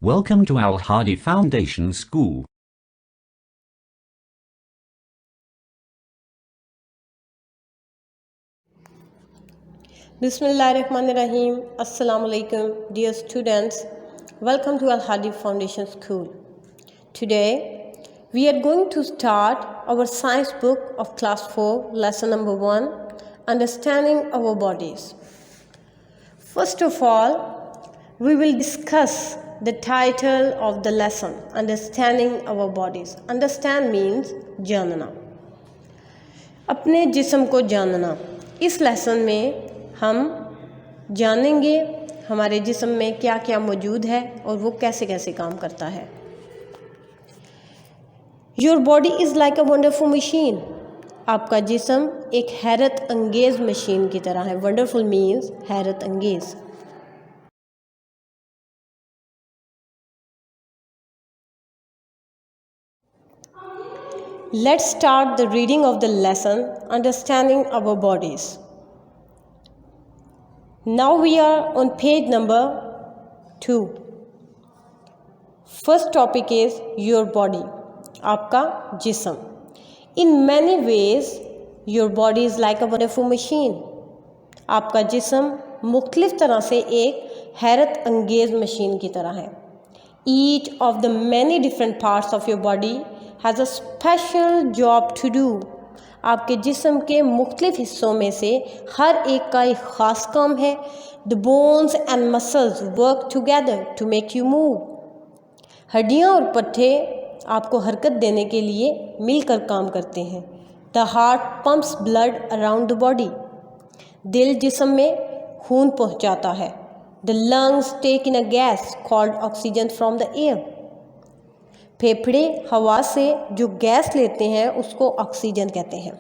Welcome to Al Hadi Foundation School. Bismillahirrahmanirrahim. Assalamu alaikum, dear students. Welcome to Al Hadi Foundation School. Today, we are going to start our science book of class 4, lesson number 1, understanding our bodies. First of all, we will discuss the title of the lesson, understanding our bodies. Understand means जानना, अपने जिस्म को जानना. इस lesson में हम जानेंगे हमारे जिस्म में क्या क्या मौजूद है और वो कैसे कैसे काम करता है. Your body is like a wonderful machine. आपका जिस्म एक हैरत अंगेज़ मशीन की तरह है. वंडरफुल मीन्स हैरत अंगेज़. Let's start the reading of the lesson, understanding our bodies. Now we are on page number 2. First topic is your body, आपका जिस्म. In many ways, your body is like a wonderful machine. आपका जिस्म मुख्तलिफ तरह से एक हैरत अंगेज़ machine की तरह है. Each of the many different parts of your body has a special job to do. आपके जिस्म के मुख्तलिफ हिस्सों में से हर एक का एक ख़ास काम है. The bones and muscles work together to make you move. हड्डियाँ और पट्टे आपको हरकत देने के लिए मिलकर काम करते हैं. The heart pumps blood around the body. दिल जिस्म में खून पहुँचाता है. The lungs take in a gas called oxygen from the air. फेफड़े हवा से जो गैस लेते हैं उसको ऑक्सीजन कहते हैं.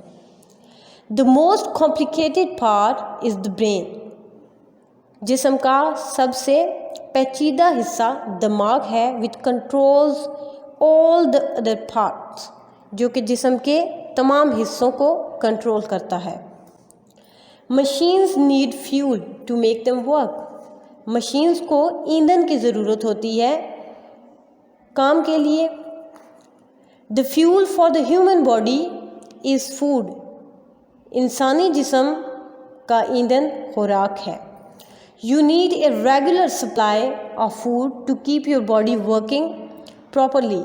The most complicated part is the brain. जिस्म का सबसे पेचीदा हिस्सा दिमाग है. Which controls all the other parts. जो कि जिस्म के तमाम हिस्सों को कंट्रोल करता है. Machines need fuel to make them work. Machines को ईंधन की ज़रूरत होती है काम के लिए. The fuel for the human body is food. इंसानी जिस्म का ईंधन खुराक है. You need a regular supply of food to keep your body working properly.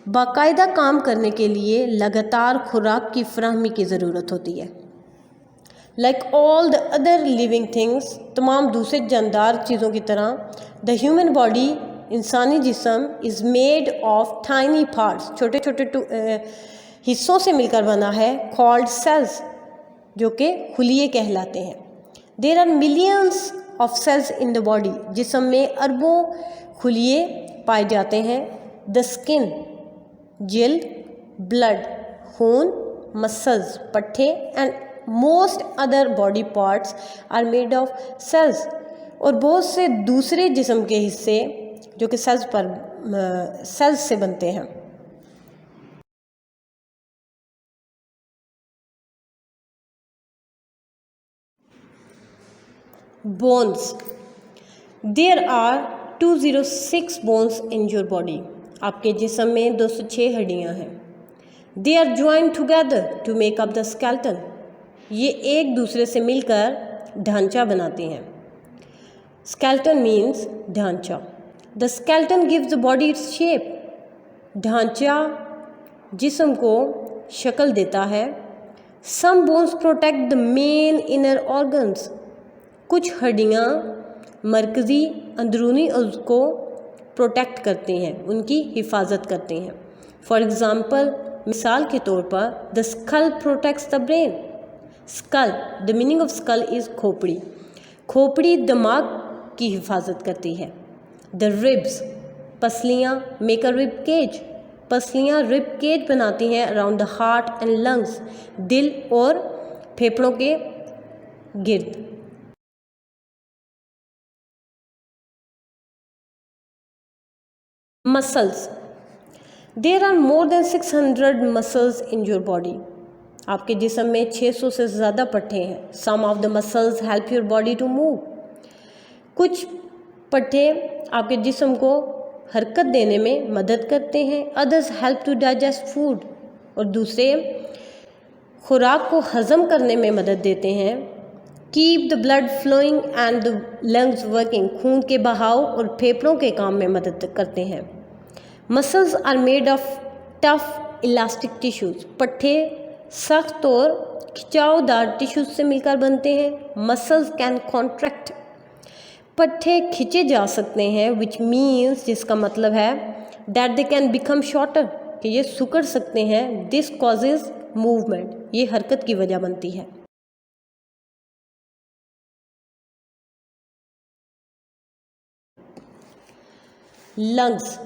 बाकायदा काम करने के लिए लगातार खुराक की फराहमी की ज़रूरत होती है. Like all the other living things, तमाम दूसरे जानदार चीज़ों की तरह, द ह्यूमन बॉडी इंसानी जिस्म is made of tiny parts. छोटे छोटे हिस्सों से मिलकर बना है. कॉल्ड सेल्स, जो कि खुलिये कहलाते हैं. There are millions of cells in the body. जिस्म में अरबों खुलिये पाए जाते हैं. द स्किन जिल्द, ब्लड खून, मसल्स पट्टे and most other body parts are made of cells. और बहुत से दूसरे जिस्म के हिस्से जो कि सेल्स से बनते हैं. Bones. There are 206 bones in your body. आपके जिस्म में 206 हड्डियाँ हैं. They are joined together to make up the skeleton. ये एक दूसरे से मिलकर ढांचा बनाते हैं. स्केलेटन मीन्स ढांचा. The skeleton gives the body its shape. ढांचा जिस्म को शक्ल देता है. Some bones protect the main inner organs. कुछ हड्डियाँ मरकज़ी अंदरूनी उज़्व को प्रोटेक्ट करती हैं, उनकी हिफाजत करती हैं. फॉर एग्ज़ाम्पल, मिसाल के तौर पर, the skull protects the brain. Skull, the meaning of skull is खोपड़ी. खोपड़ी दिमाग की हिफाजत करती है. द रिब्स, पसलियाँ, मेक अ रिब केज. पसलियाँ रिब केज बनाती हैं around the heart and lungs. दिल और फेफड़ों के गिर्द. Muscles. There are more than 600 muscles in your body. आपके जिस्म में 600 से ज़्यादा पट्टे हैं. Some of the muscles help your body to move. कुछ पट्टे आपके जिस्म को हरकत देने में मदद करते हैं। Others help to digest food, और दूसरे खुराक को हज़म करने में मदद देते हैं। Keep the blood flowing and the lungs working, खून के बहाव और फेफड़ों के काम में मदद करते हैं। Muscles are made of tough elastic tissues, पट्टे सख्त और खिंचावदार टिश्यूज से मिलकर बनते हैं। मसल्स कैन कॉन्ट्रैक्ट, पट्टे खींचे जा सकते हैं, विच मीन्स, जिसका मतलब है that they can become shorter, कि ये सिकुड़ सकते हैं। दिस कॉजेज मूवमेंट, ये हरकत की वजह बनती है। लंग्स,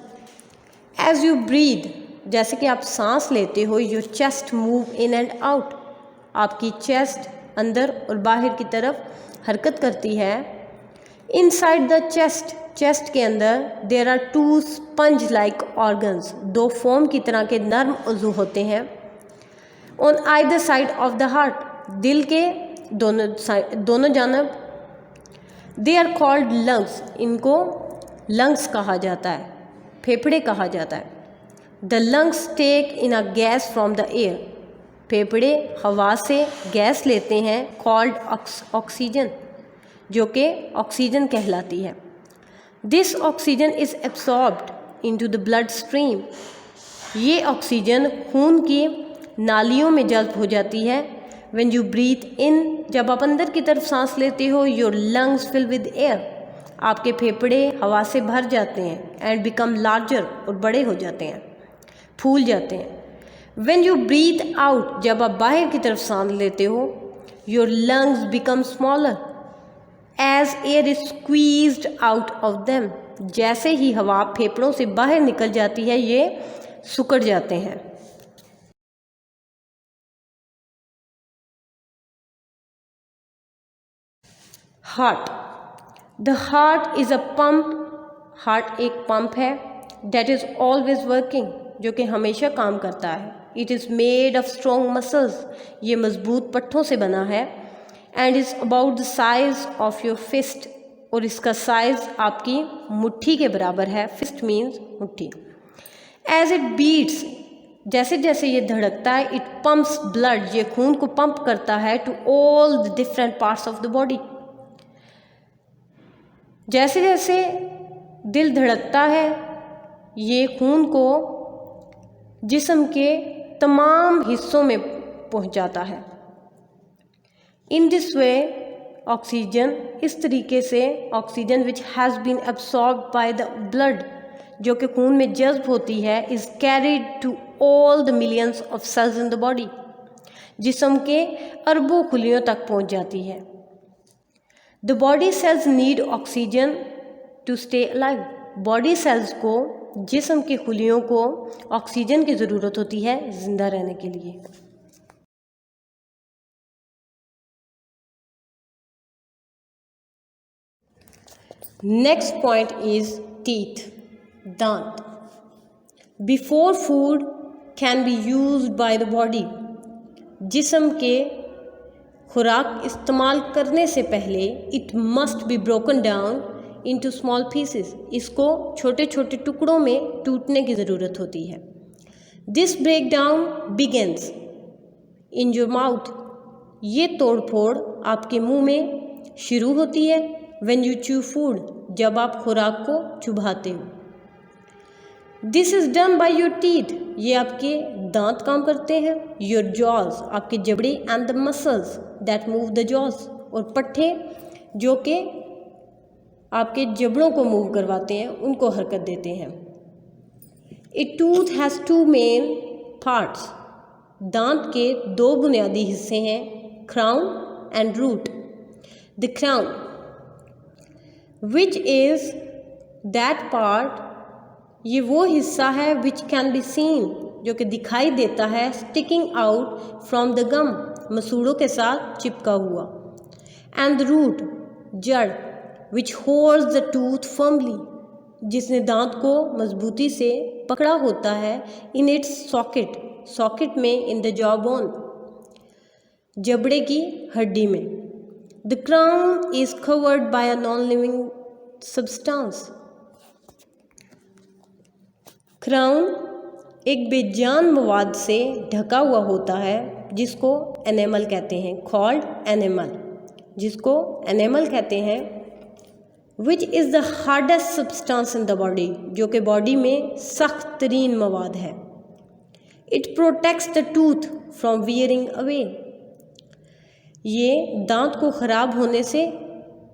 एज यू ब्रीद, जैसे कि आप सांस लेते हो, your chest move in and out, आपकी चेस्ट अंदर और बाहर की तरफ हरकत करती है। इनसाइड द चेस्ट, चेस्ट के अंदर there are 2 sponge like organs, 2 foam की तरह के नर्म उज़ू होते हैं। On either side of the heart, दिल के दोनों जानब। दे आर कॉल्ड लंग्स, इनको लंग्स कहा जाता है, फेफड़े कहा जाता है। The lungs take in a gas from the air, फेफड़े हवा से गैस लेते हैं, कॉल्ड ऑक्सीजन, जो कि ऑक्सीजन कहलाती है। This oxygen is absorbed into the blood stream, ये ऑक्सीजन खून की नालियों में जज्ब हो जाती है। व्हेन यू ब्रीथ इन, जब आप अंदर की तरफ सांस लेते हो, your lungs fill with air, आपके फेफड़े हवा से भर जाते हैं। एंड बिकम लार्जर, और बड़े हो जाते हैं, फूल जाते हैं। व्हेन यू ब्रीथ आउट, जब आप बाहर की तरफ सांस लेते हो, your lungs become smaller as air is squeezed out of them, जैसे ही हवा फेफड़ों से बाहर निकल जाती है, ये सिकुड़ जाते हैं। Heart, the heart is a pump, heart एक पंप है। दैट इज़ ऑलवेज वर्किंग, जो कि हमेशा काम करता है। It is made of strong muscles, ये मजबूत पट्ठों से बना है। And is about the size of your fist, और इसका साइज आपकी मुट्ठी के बराबर है। फिस्ट मीन्स मुट्ठी। एज इट बीट्स, जैसे जैसे ये धड़कता है, इट पंप्स ब्लड, ये खून को पंप करता है to all the different parts of the body. जैसे जैसे दिल धड़कता है, ये खून को जिस्म के तमाम हिस्सों में पहुंचाता है। इन दिस वे ऑक्सीजन, इस तरीके से oxygen which has been absorbed by the blood, जो कि खून में जज्ब होती है, is carried to all the millions of cells in the body, जिस्म के अरबों खुलियों तक पहुंच जाती है। The body cells need oxygen to stay alive, body cells को, जिस्म के खुलियों को ऑक्सीजन की ज़रूरत होती है जिंदा रहने के लिए। नेक्स्ट पॉइंट इज टीथ, दांत। Before food can be used by the body, जिस्म के खुराक इस्तेमाल करने से पहले it must be broken down into small pieces, इसको छोटे छोटे टुकड़ों में टूटने की ज़रूरत होती है। This break down begins in your mouth, ये तोड़ फोड़ आपके मुंह में शुरू होती है। व्हेन यू च्यू फूड, जब आप खुराक को चुभाते हो। This is done by your teeth, ये आपके दांत काम करते हैं। योर जॉज, आपके जबड़े, and the muscles that move the jaws, और पट्टे जो कि आपके जबड़ों को मूव करवाते हैं, उनको हरकत देते हैं। A tooth has 2 main parts, दांत के 2 बुनियादी हिस्से हैं, crown and root. The crown which is that part, ये वो हिस्सा है विच कैन बी सीन, जो कि दिखाई देता है, sticking out from the gum, मसूड़ों के साथ चिपका हुआ। एंड द रूट, जड़, which holds the tooth firmly, जिसने दांत को मजबूती से पकड़ा होता है। इन इट्स सॉकेट, सॉकेट में, इन द जॉ बोन, जबड़े की हड्डी में। The crown is covered by a non living substance, crown एक बेजान मवाद से ढका हुआ होता है जिसको एनेमल कहते हैं, कॉल्ड एनेमल, जिसको एनेमल कहते हैं। Which is the hardest substance in the body, जो कि बॉडी में सख्त तरीन मवाद है। It protects the tooth from wearing away, ये दांत को ख़राब होने से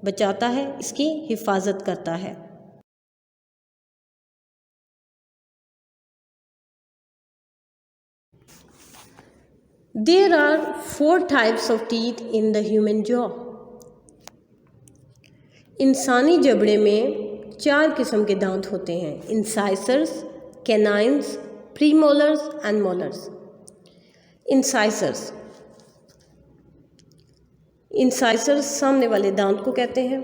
बचाता है, इसकी हिफाजत करता है। There are 4 types of teeth in the human jaw. इंसानी जबड़े में 4 किस्म के दांत होते हैं, इंसाइसर्स, कैनाइन्स, प्रीमोलर्स एंड मोलर्स। इंसाइसर्स सामने वाले दांत को कहते हैं।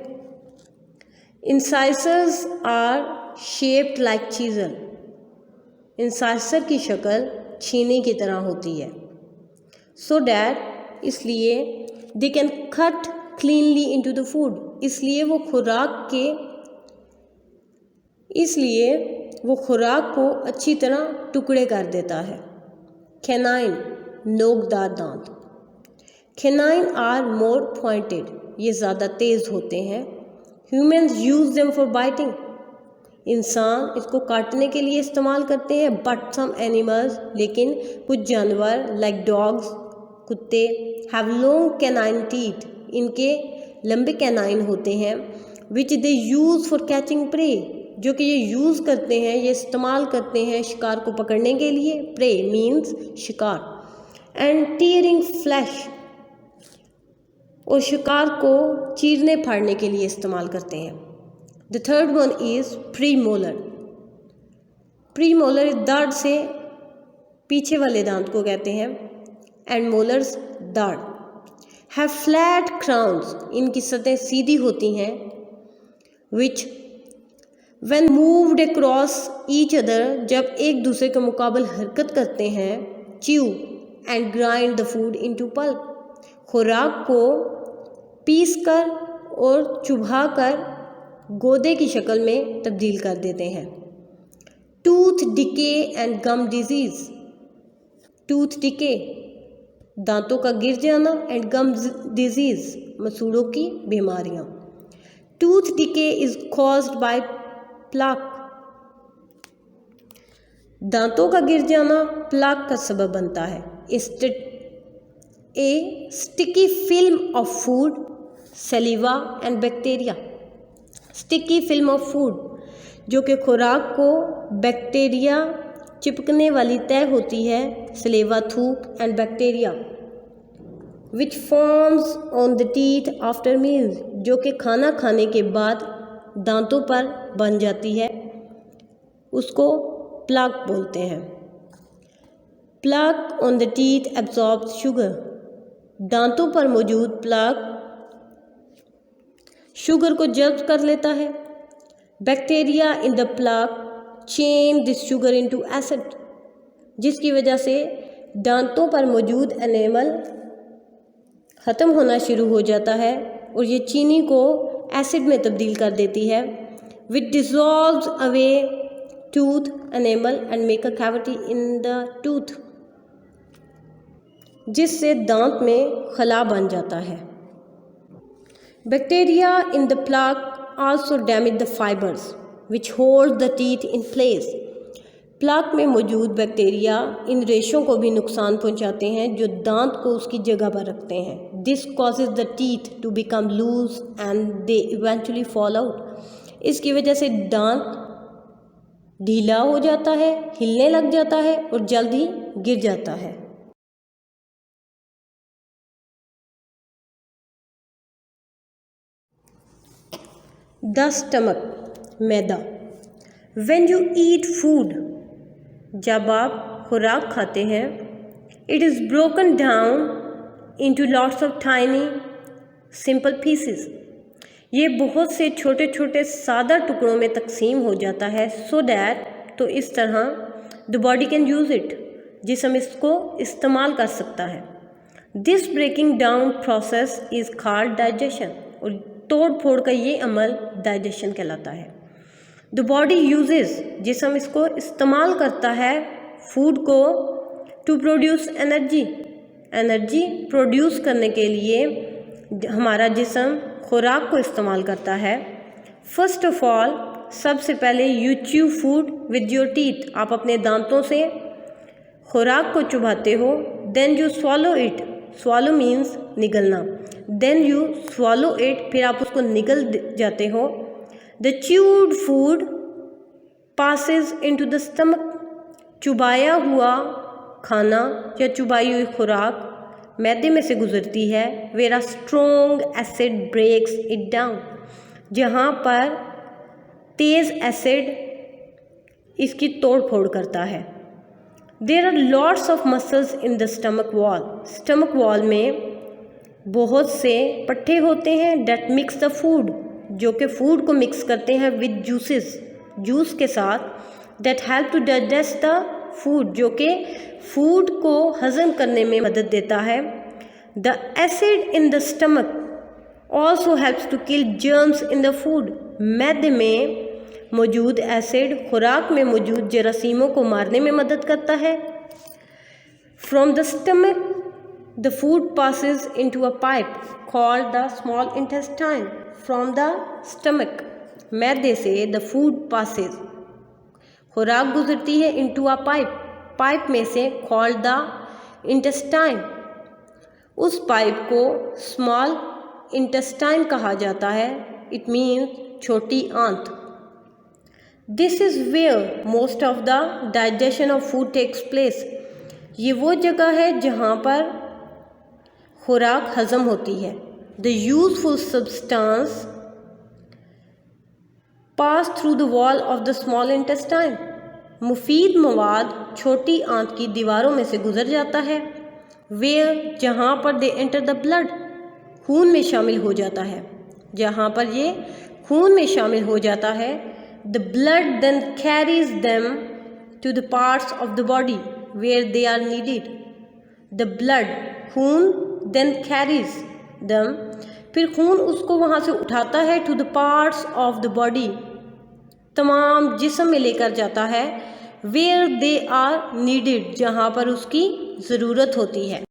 इंसाइसर्स आर शेप्ड लाइक चीज़ल, इंसाइसर की शक्ल छीने की तरह होती है। सो डैट इसलिए they can cut cleanly into the food, इसलिए वो खुराक को अच्छी तरह टुकड़े कर देता है। कैनाइन नोकदार दांत, कैनाइन आर मोर पॉइंटेड, ये ज़्यादा तेज़ होते हैं। Humans use them for biting, इंसान इसको काटने के लिए इस्तेमाल करते हैं। बट सम एनिमल्स, लेकिन कुछ जानवर लाइक डॉग्स, कुत्ते, हैव लॉन्ग कैनाइन टीथ, इनके लंबे कैनाइन होते हैं। विच दे यूज़ फॉर कैचिंग प्रे, जो कि ये यूज़ करते हैं, ये इस्तेमाल करते हैं शिकार को पकड़ने के लिए। प्रे मीन्स शिकार। एंड टीयरिंग फ्लैश, और शिकार को चीरने फाड़ने के लिए इस्तेमाल करते हैं। The third one is premolar. Premolar दाढ़ से पीछे वाले दांत को कहते हैं। एंड मोलर्स दाढ़। हैव फ्लैट क्राउन्स, इनकी सतह सीधी होती हैं। विच when moved across each other, जब एक दूसरे के मुकाबल हरकत करते हैं। Chew and grind the food into pulp, खुराक को पीस कर और चुभा कर गोदे की शक्ल में तब्दील कर देते हैं। Tooth decay and gum disease, tooth decay दांतों का गिर जाना, एंड गम डिजीज़ मसूड़ों की बीमारियां। Tooth decay is caused by plaque, दांतों का गिर जाना प्लाक का सबब बनता है। A sticky film of food, saliva and bacteria. Sticky film of food, जो कि खुराक को बैक्टीरिया चिपकने वाली तय होती है। सलेवा थूक and bacteria. Which forms on the teeth after meals, जो कि खाना खाने के बाद दांतों पर बन जाती है, उसको प्लाक बोलते हैं। Plaque on the teeth absorbs sugar, दांतों पर मौजूद प्लाक शुगर को जब्त कर लेता है। Bacteria in the plaque change this sugar into acid, जिसकी वजह से दांतों पर मौजूद एनेमल ख़त्म होना शुरू हो जाता है और ये चीनी को एसिड में तब्दील कर देती है। Which dissolves away tooth enamel and make a cavity in the tooth, जिससे दांत में खला बन जाता है। Bacteria in the plaque also damage the fibres which hold the teeth in place, plaque में मौजूद बैक्टीरिया इन रेशों को भी नुकसान पहुंचाते हैं जो दांत को उसकी जगह पर रखते हैं। This causes the teeth to become loose and they eventually fall out, इसकी वजह से दांत ढीला हो जाता है, हिलने लग जाता है और जल्द ही गिर जाता है। The stomach, maida. When you eat food, जब आप खुराक खाते हैं, it is broken down into lots of tiny simple pieces, ये बहुत से छोटे छोटे सादा टुकड़ों में तकसीम हो जाता है। सो दैट, तो इस तरह the body can use it, जिस्म इसको इस्तेमाल कर सकता है। This breaking down process is called digestion, और तोड़ फोड़ का ये अमल डाइजेशन कहलाता है। द बॉडी यूजेस, जिसम इसको इस्तेमाल करता है फूड को to produce energy, energy produce करने के लिए हमारा जिसम खुराक को इस्तेमाल करता है। फर्स्ट ऑफ ऑल, सबसे पहले you chew food with your teeth, आप अपने दांतों से खुराक को चुभाते हो। Then you swallow it, swallow means निगलना, देन यू स्वॉलो इट, फिर आप उसको निगल जाते हो। The chewed food passes into the stomach, चुबाया हुआ खाना या चुबाई हुई खुराक मैदे में से गुजरती है। Where a strong acid breaks it down, जहाँ पर तेज़ एसिड इसकी तोड़ फोड़ करता है। There are lots of muscles in the stomach wall, stomach wall में बहुत से पट्टे होते हैं। डेट मिक्स द फूड, जो कि फूड को मिक्स करते हैं विद जूसेस, जूस के साथ। That help to digest the food, जो कि फूड को हजम करने में मदद देता है। The acid in the stomach also helps to kill germs in the food, मैदे में मौजूद एसिड खुराक में मौजूद जरासीमों को मारने में मदद करता है। From the stomach the food passes into a pipe called the small intestine. From the stomach, मैदे से द फूड पासिस, खुराक गुजरती है इनटू अ पाइप, पाइप में से कॉल्ड द इंटेस्टाइन, उस पाइप को स्मॉल इंटेस्टाइन कहा जाता है। इट मीन्स छोटी आंत। This is where most of the digestion of food takes place, ये वो जगह है जहाँ पर खुराक हजम होती है। The useful substance pass through the wall of the small intestine, मुफीद मवाद छोटी आंत की दीवारों में से गुजर जाता है। वेयर, जहाँ पर दे एंटर द ब्लड, खून में शामिल हो जाता है, जहाँ पर ये खून में शामिल हो जाता है। The blood then carries them to the parts of the body where they are needed. The blood, खून, देन कैरीज देम, फिर खून उसको वहाँ से उठाता है to the parts of the body, तमाम जिस्म में लेकर जाता है। वेयर दे आर नीडेड, जहाँ पर उसकी ज़रूरत होती है।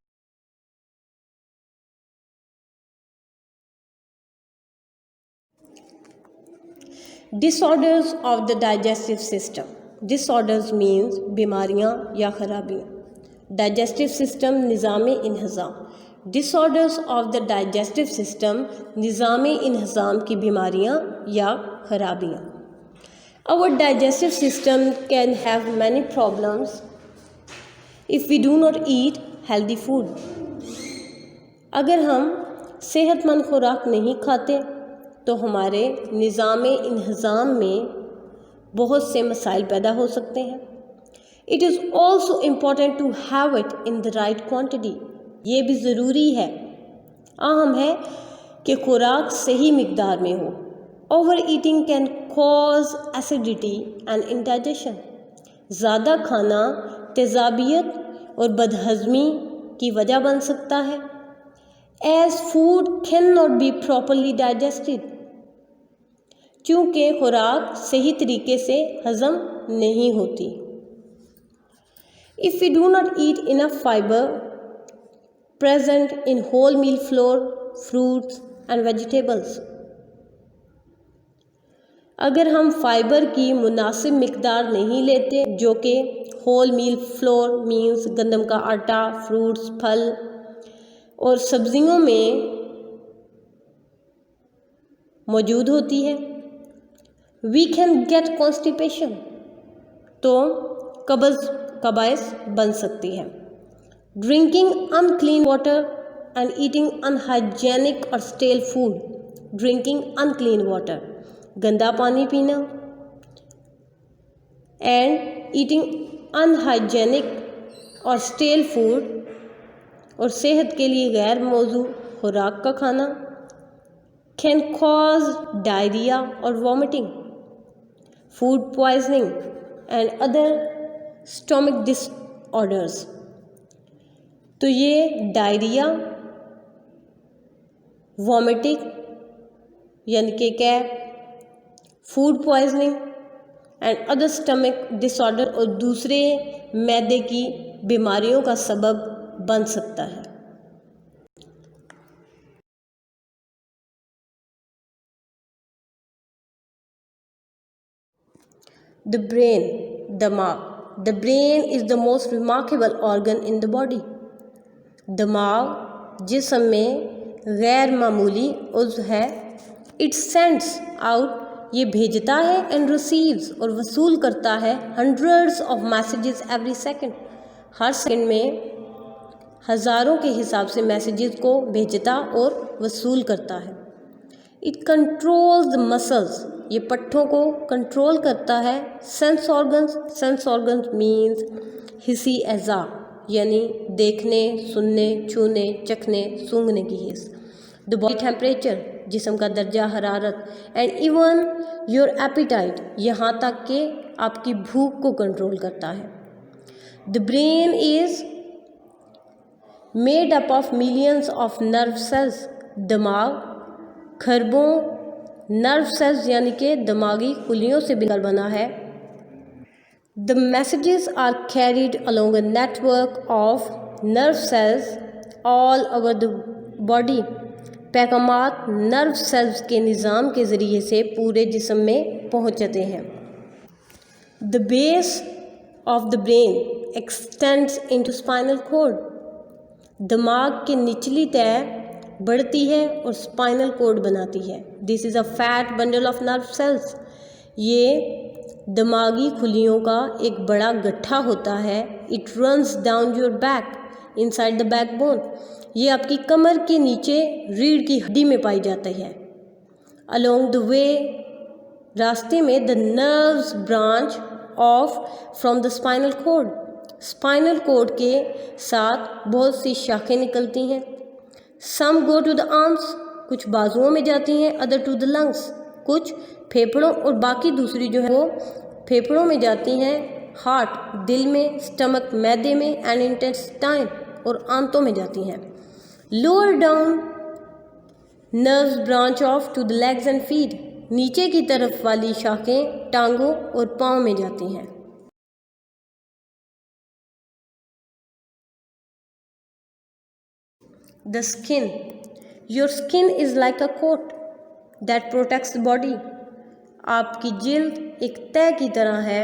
Disorders of the digestive system, disorders means बीमारियाँ या खराबियाँ। डाइजेस्टिव सिस्टम निज़ाम इंहज़ाम, disorders of the digestive system निज़ाम इंहज़ाम की बीमारियाँ या खराबियाँ। Our digestive system can have many problems if we do not eat healthy food. अगर हम सेहतमंद खुराक नहीं खाते तो हमारे निज़ाम इंहज़ाम में बहुत से मसाइल पैदा हो सकते हैं। It is also important to have it in the right quantity. ये भी ज़रूरी है, अहम है कि खुराक सही मिकदार में हो। Overeating can cause acidity and indigestion. ज़्यादा खाना तेज़ाबियत और बदहज़मी की वजह बन सकता है। As food cannot be properly digested, क्योंकि खुराक सही तरीके से हज़म नहीं होती। If we do not eat enough fiber present in whole meal flour, fruits and vegetables, अगर हम फाइबर की मुनासिब मिकदार नहीं लेते, जो कि होल मील फ्लोर मीन्स गंदम का आटा, फ्रूट्स, फल और सब्जियों में मौजूद होती है, वी कैन गेट कॉन्स्टिपेशन, तो कब्ज़ बायस बन सकती है। Drinking unclean water and eating unhygienic or stale food, drinking unclean water, गंदा पानी पीना, and eating unhygienic or stale food, और सेहत के लिए गैर मौजू खुराक का खाना, can cause diarrhoea or vomiting, food poisoning and other stomach disorders. तो ये डायरिया, वॉमिटिंग यानी कि क्या, food poisoning and other stomach disorder, और दूसरे मैदे की बीमारियों का सबब बन सकता है। द ब्रेन, दिमाग। The brain is the most remarkable organ in the body. दिमाग जिस्म में गैर मामूली उज़्व है। इट सेंड्स आउट, ये भेजता है, एंड रिसीव्स, और वसूल करता है, hundreds of messages every second, her second में हज़ारों के हिसाब से मैसेजेस को भेजता और वसूल करता है। इट कंट्रोल्स द मसल्स, ये पट्ठों को कंट्रोल करता है। सेंस ऑर्गन्स मीन्स हिस्सी एज़ा, यानी देखने, सुनने, छूने, चखने, सूंघने की हिस्स। द बॉडी टेम्परेचर, जिस्म का दर्जा हरारत, एंड इवन योर एपिटाइट, यहाँ तक कि आपकी भूख को कंट्रोल करता है। The brain is made up of millions of nerve sales, दिमाग खरबों नर्व सेल्स यानी कि दिमागी खुलियों से मिलकर बना है। The messages are carried along a network of nerve cells all over the body, पैगामात नर्व सेल्स के निज़ाम के ज़रिए से पूरे जिस्म में पहुँचते हैं। The base of the brain extends into spinal cord, दिमाग की निचली तय बढ़ती है और स्पाइनल कॉर्ड बनाती है। This is a fat bundle of nerve sales, ये दिमागी खुलियों का एक बड़ा गट्ठा होता है। It runs down your back inside the backbone, ये आपकी कमर के नीचे रीढ़ की हड्डी में पाई जाती है। अलोंग द वे, रास्ते में, the nerves branch off from the spinal cord, spinal cord के साथ बहुत सी शाखें निकलती हैं। Some go to the arms, कुछ बाजुओं में जाती हैं। अदर टू द लंग्स, कुछ फेफड़ों, और बाकी दूसरी जो है वो फेफड़ों में जाती हैं। हार्ट, दिल में, स्टमक, मैदे में, एंड इंटेस्टाइन, और आंतों में जाती हैं। Lower down nerves branch off to the legs and feet, नीचे की तरफ वाली शाखें टांगों और पाँव में जाती हैं। The skin, your skin is like a coat that protects the body, आपकी जिल्द एक तय की तरह है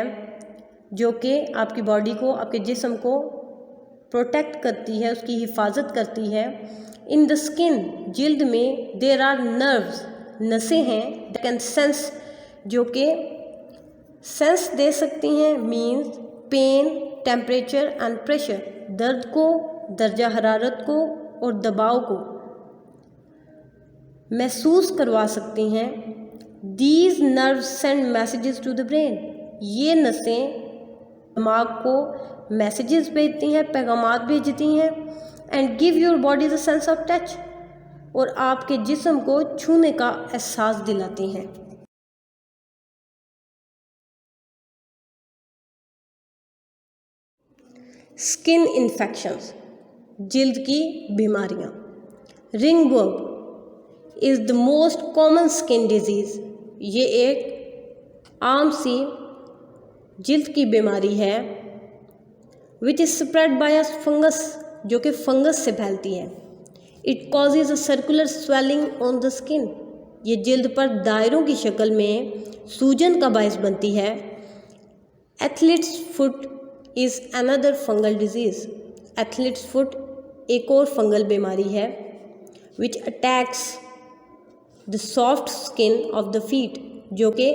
जो कि आपकी बॉडी को, आपके जिस्म को प्रोटेक्ट करती है, उसकी हिफाजत करती है। इन द स्किन, जिल्द में, देर आर नर्व्स, नसें हैं, दैट कैन सेंस, जो कि सेंस दे सकती हैं, means pain, temperature and pressure, दर्द को, दर्जा हरारत को और दबाव को महसूस करवा सकती हैं। These nerves send messages to the brain, ये नसें दिमाग को मैसेजेस भेजती हैं, पैगामात भेजती हैं। And give your body the sense of touch, और आपके जिस्म को छूने का एहसास दिलाती हैं। स्किन इन्फेक्शंस, जिल्द की बीमारियाँ। Ringworm is the most common skin disease, ये एक आम सी जिल्द की बीमारी है। Which is spread by a fungus, जो कि फंगस से फैलती है। It causes a circular swelling on the skin, ये जिल्द पर दायरों की शक्ल में सूजन का बायस बनती है। Athlete's foot is another fungal disease, athlete's foot एक और फंगल बीमारी है। Which attacks the soft skin of the feet, जो कि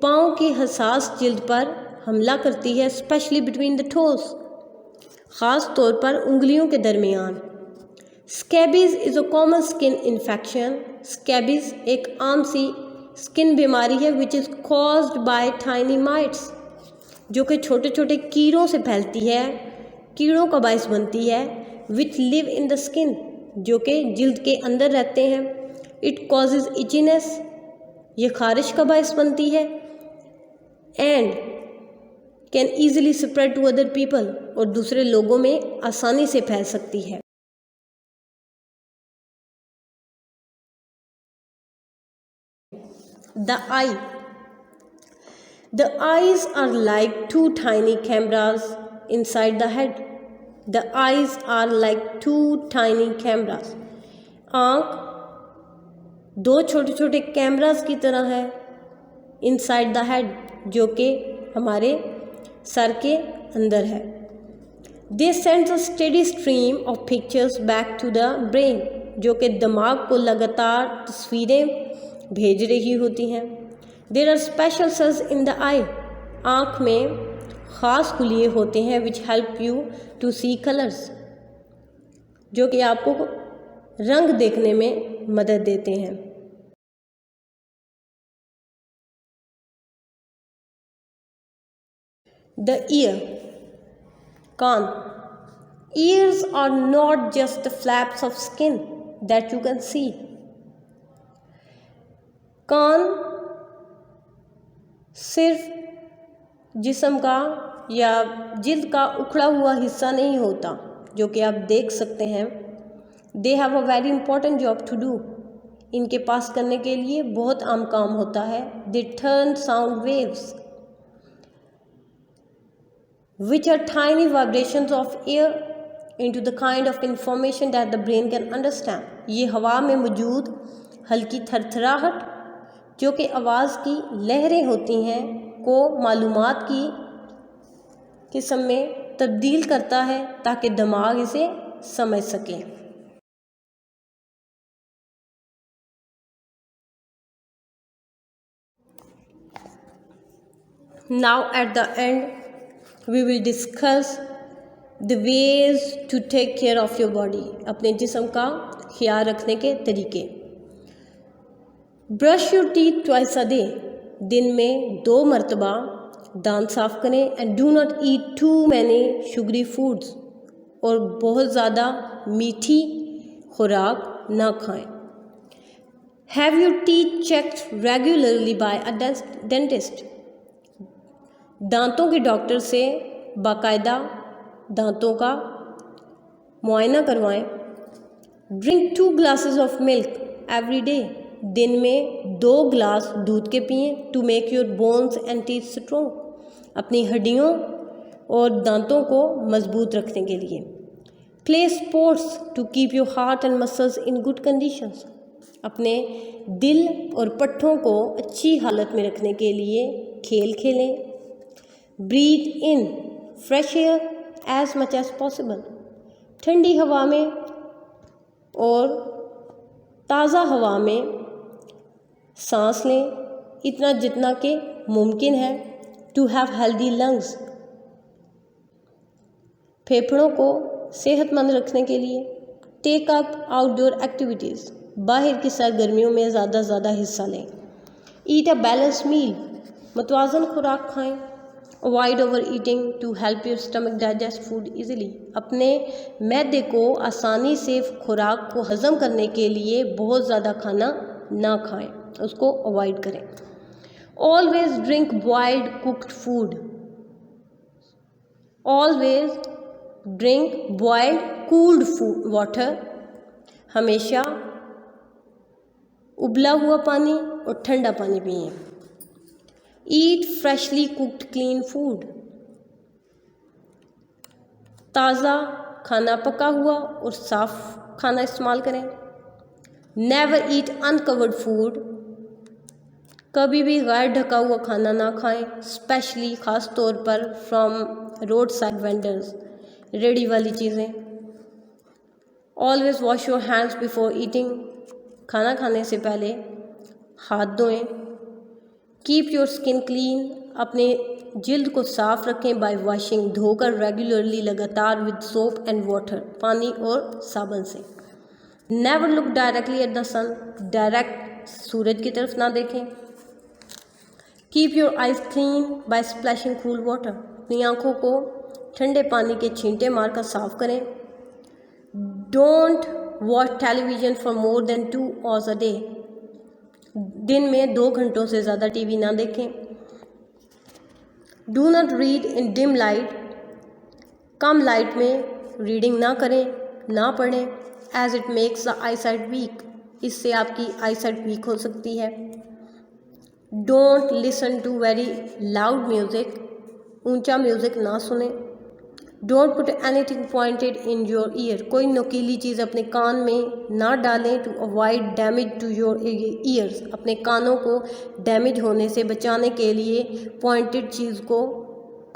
पाँव की हसास जिल्द पर हमला करती है। स्पेशली बिटवीन द टोस, ख़ास तौर पर उंगलियों के दरमियान। Scabies is a common skin infection, scabies एक आम सी स्किन बीमारी है। Which is caused by tiny mites, जो कि छोटे छोटे कीड़ों से फैलती है, कीड़ों का बायस बनती है। Which live in the skin, जो कि जिल्द के अंदर रहते हैं। इट कॉजेज इचीनेस, ये खारिश का बायस बनती है। And can easily spread to other people, और दूसरे लोगों में आसानी से फैल सकती है। The eye, The eyes are like two tiny cameras inside the head. The eyes are like two tiny cameras. आँख दो छोटे छोटे कैमरास की तरह है इनसाइड द हेड, जो कि हमारे सर के अंदर है. They send a steady stream of pictures back to the brain, जो कि दिमाग को लगातार तस्वीरें भेज रही होती हैं. There are special cells in the eye. आँख में ख़ास खुलिए होते हैं which help you to see colors, जो कि आपको रंग देखने में मदद देते हैं. The ear, can't. Ears are not just the flaps of skin that you can see. कान सिर्फ जिस्म का या जिल्द का उखड़ा हुआ हिस्सा नहीं होता जो कि आप देख सकते हैं. They have a very important job to do. इनके पास करने के लिए बहुत अहम काम होता है. They turn sound waves which are tiny vibrations of air into the kind of information that the brain can understand. ये हवा में मौजूद हल्की थरथराहट जो कि आवाज़ की लहरें होती हैं को मालूमात की किस्म में तब्दील करता है ताकि दिमाग इसे समझ सके. Now at the end we will discuss the ways to take care of your body. अपने जिस्म का ख्याल रखने के तरीके. Brush your teeth twice a day. दिन में 2 मरतबा दांत साफ़ करें. And do not eat too many sugary foods. और बहुत ज़्यादा मीठी खुराक ना खाएं. Have your teeth checked regularly by a dentist. दांतों के डॉक्टर से बाकायदा दांतों का मुआयना करवाएं. Drink 2 glasses of milk every day. दिन में 2 गिलास दूध के पिएं. To make your bones and teeth strong. अपनी हड्डियों और दांतों को मजबूत रखने के लिए. Play sports to keep your heart and muscles in good conditions. अपने दिल और पट्ठों को अच्छी हालत में रखने के लिए खेल खेलें. Breathe in fresh air as much as possible. ठंडी हवा में और ताज़ा हवा में सांस लें इतना जितना कि मुमकिन है. To have healthy lungs. फेफड़ों को सेहतमंद रखने के लिए टेक अप आउटडोर एक्टिविटीज़. बाहर की सरगर्मियों में ज़्यादा से ज़्यादा हिस्सा लें. ईट अ बैलेंस मील. मतवाज़न खुराक खाएं. Avoid over eating to help your stomach digest food easily. अपने मैदे को आसानी से खुराक को हज़म करने के लिए बहुत ज़्यादा खाना ना खाएं, उसको अवॉइड करें. Always drink boiled cooked food. Always drink boiled cooled food water. हमेशा उबला हुआ पानी और ठंडा पानी पिएं. ईट फ्रेशली कुक्ड क्लीन फूड. ताज़ा खाना पका हुआ और साफ़ खाना इस्तेमाल करें. नेवर ईट अनकवर्ड फूड. कभी भी गैर ढका हुआ खाना ना खाएं, स्पेशली ख़ास तौर पर फ्रॉम रोड साइड वेंडर्स. रेडी वाली चीज़ें. Always wash your hands before eating. खाना खाने से पहले हाथ धोएं. Keep your skin clean. अपने जिल्द को साफ़ रखें बाय वॉशिंग. धोकर रेगुलरली लगातार विद सोप एंड वाटर. पानी और साबुन से. Never look directly at the sun. Direct सूरज की तरफ ना देखें. Keep your eyes clean by splashing cool water. अपनी आँखों को ठंडे पानी के छींटे मारकर साफ़ करें. Don't watch television for more than 2 hours a day. दिन में 2 घंटों से ज़्यादा टीवी ना देखें. Do not read in dim light. कम लाइट में रीडिंग ना करें, ना पढ़ें. As it makes the eye sight weak. इससे आपकी आई साइट वीक हो सकती है. Don't listen to very loud music, ऊंचा म्यूज़िक ना सुने। Don't put anything pointed in your ear, कोई नुकीली चीज़ अपने कान में ना डालें। To avoid damage to your ears, अपने कानों को डैमेज होने से बचाने के लिए पॉइंटेड चीज़ को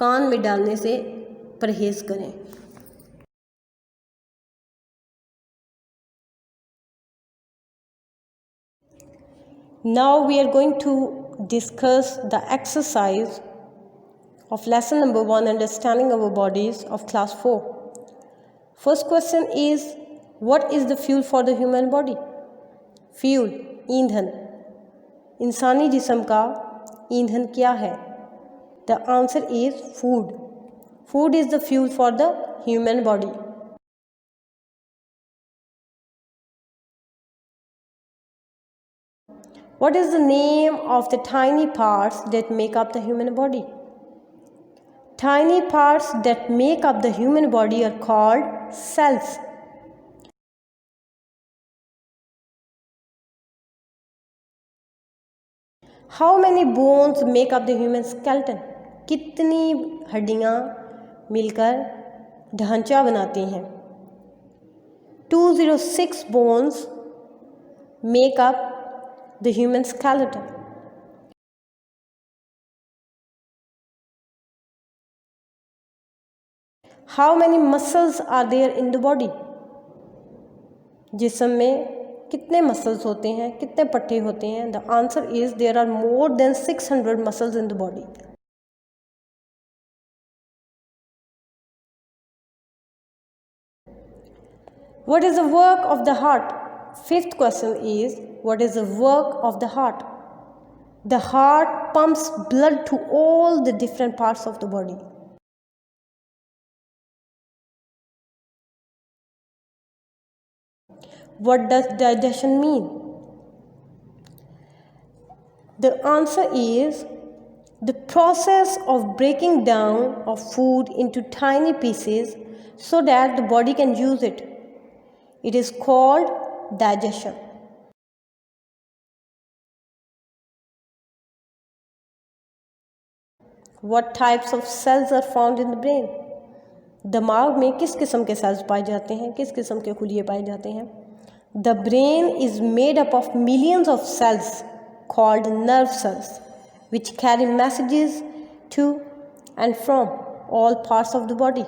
कान में डालने से परहेज़ करें। Now we are going to discuss the exercise of lesson number 1, understanding our bodies, of class 4. First question is, what is the fuel for the human body? Fuel, ईंधन, इंसानी जिस्म का ईंधन क्या है? The answer is food. Food is the fuel for the human body. What is the name of the tiny parts that make up the human body? Tiny parts that make up the human body are called cells. How many bones make up the human skeleton? कितनी हड्डियाँ मिलकर ढांचा बनाती हैं? 206 bones make up the human skeleton. How many muscles are there in the body? जिस्म में कितने muscles होते हैं, कितने पट्टे होते हैं? The answer is there are more than 600 muscles in the body. What is the work of the heart? Fifth question is, what is the work of the heart? The heart pumps blood to all the different parts of the body. What does digestion mean? The answer is the process of breaking down of food into tiny pieces so that the body can use it. It is called digestion. What types of cells are found in the brain? दिमाग में किस किस्म के sales पाए जाते हैं, किस किस्म के खुलिये पाए जाते हैं? The brain is made up of millions of cells called nerve cells, which carry messages to and from all parts of the body.